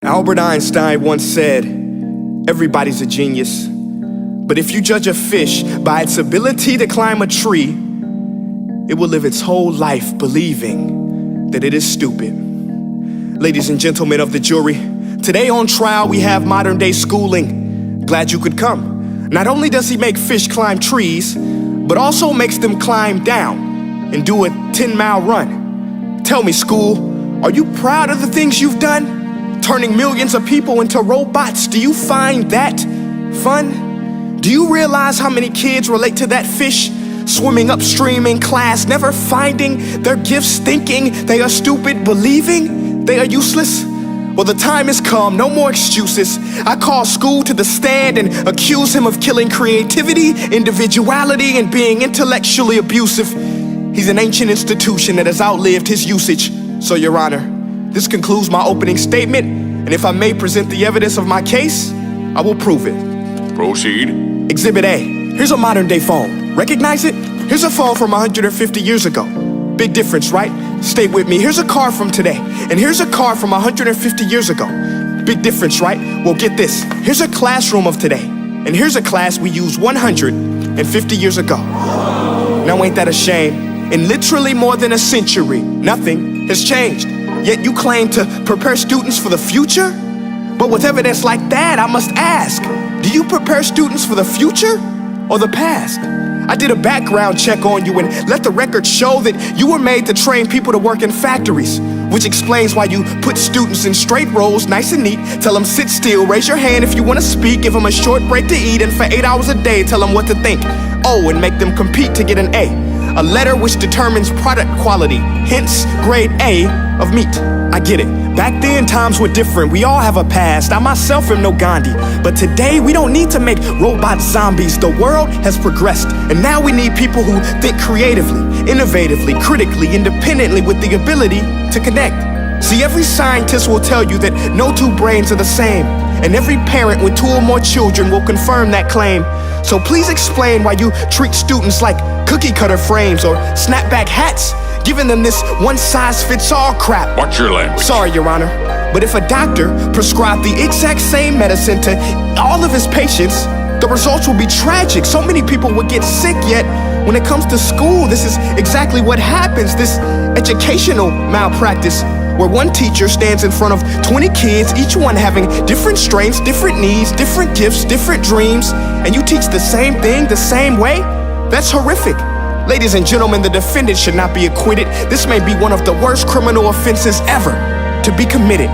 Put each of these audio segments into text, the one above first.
Albert Einstein once said, everybody's a genius, but if you judge a fish by its ability to climb a tree, it will live its whole life believing that it is stupid. Ladies and gentlemen of the jury, today on trial we have modern day schooling. Glad you could come. Not only does he make fish climb trees, but also makes them climb down and do a 10-mile run. Tell me, school, are you proud of the things you've done? Turning millions of people into robots, do you find that fun? Do you realize how many kids relate to that fish? Swimming upstream in class, never finding their gifts, thinking they are stupid, believing they are useless? Well, the time has come, no more excuses. I call school to the stand and accuse him of killing creativity, individuality, and being intellectually abusive. He's an ancient institution that has outlived his usage. So, Your Honor, this concludes my opening statement, and if I may present the evidence of my case, I will prove it. Proceed. Exhibit A. Here's a modern day phone. Recognize it? Here's a phone from 150 years ago. Big difference, right? Stay with me. Here's a car from today, and here's a car from 150 years ago. Big difference, right? Well, get this. Here's a classroom of today, and here's a class we used 150 years ago. Now ain't that a shame? In literally more than a century, nothing has changed. Yet you claim to prepare students for the future? But with evidence like that, I must ask, do you prepare students for the future or the past? I did a background check on you and let the record show that you were made to train people to work in factories, which explains why you put students in straight rows, nice and neat, tell them sit still, raise your hand if you want to speak, give them a short break to eat, and for 8 hours a day, tell them what to think. Oh, and make them compete to get an A letter which determines product quality, hence grade A of meat. I get it. Back then, times were different. We all have a past. I myself am no Gandhi. But today, we don't need to make robot zombies. The world has progressed. And now we need people who think creatively, innovatively, critically, independently, with the ability to connect. See, every scientist will tell you that no two brains are the same. And every parent with 2 or more children will confirm that claim. So please explain why you treat students like cookie cutter frames or snapback hats, giving them this one-size-fits-all crap. Watch your language. Sorry, Your Honor, but if a doctor prescribed the exact same medicine to all of his patients, the results will be tragic. So many people would get sick, yet when it comes to school, this is exactly what happens, this educational malpractice, where one teacher stands in front of 20 kids, each one having different strengths, different needs, different gifts, different dreams, and you teach the same thing the same way? That's horrific. Ladies and gentlemen, the defendant should not be acquitted. This may be one of the worst criminal offenses ever to be committed.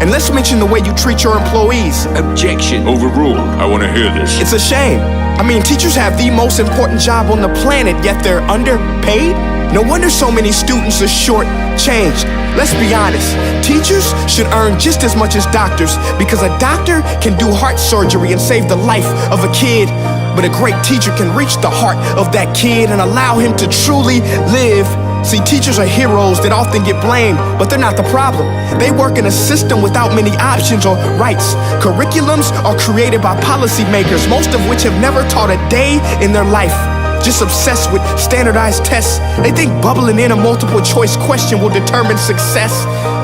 And let's mention the way you treat your employees. Objection. Overruled. I want to hear this. It's a shame. I mean, teachers have the most important job on the planet, yet they're underpaid? No wonder so many students are short-changed. Let's be honest, teachers should earn just as much as doctors, because a doctor can do heart surgery and save the life of a kid, but a great teacher can reach the heart of that kid and allow him to truly live. See, teachers are heroes that often get blamed, but they're not the problem. They work in a system without many options or rights. Curriculums are created by policymakers, most of which have never taught a day in their life. Just obsessed with standardized tests. They think bubbling in a multiple choice question will determine success.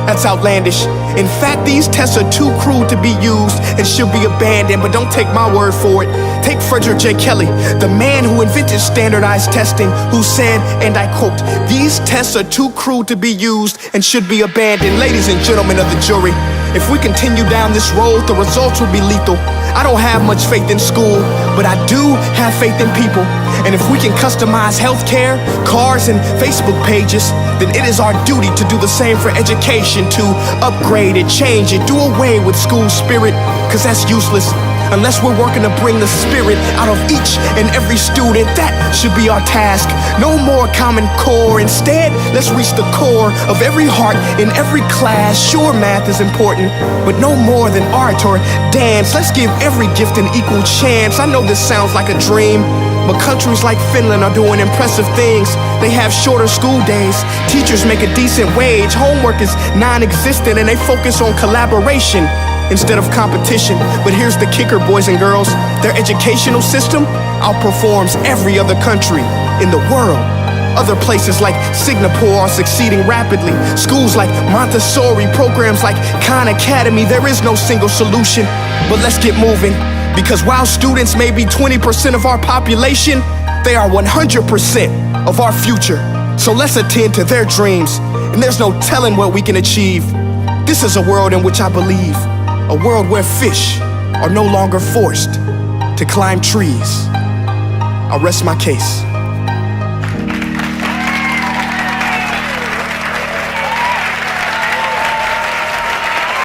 That's outlandish. In fact, these tests are too crude to be used and should be abandoned, but don't take my word for it. Take Frederick J. Kelly, the man who invented standardized testing, who said, and I quote, "These tests are too crude to be used and should be abandoned." Ladies and gentlemen of the jury, if we continue down this road, the results will be lethal. I don't have much faith in school, but I do have faith in people. And if we can customize healthcare, cars, and Facebook pages, then it is our duty to do the same for education, to upgrade it, change it, do away with school spirit, because that's useless. Unless we're working to bring the spirit out of each and every student, that should be our task. No more Common Core. Instead, let's reach the core of every heart in every class. Sure, math is important, but no more than art or dance. Let's give every gift an equal chance. I know this sounds like a dream, but countries like Finland are doing impressive things. They have shorter school days, teachers make a decent wage, homework is non-existent, and they focus on collaboration instead of competition. But here's the kicker, boys and girls. Their educational system outperforms every other country in the world. Other places like Singapore are succeeding rapidly. Schools like Montessori, programs like Khan Academy, there is no single solution. But let's get moving, because while students may be 20% of our population, they are 100% of our future. So let's attend to their dreams, and there's no telling what we can achieve. This is a world in which I believe, a world where fish are no longer forced to climb trees. I'll rest my case.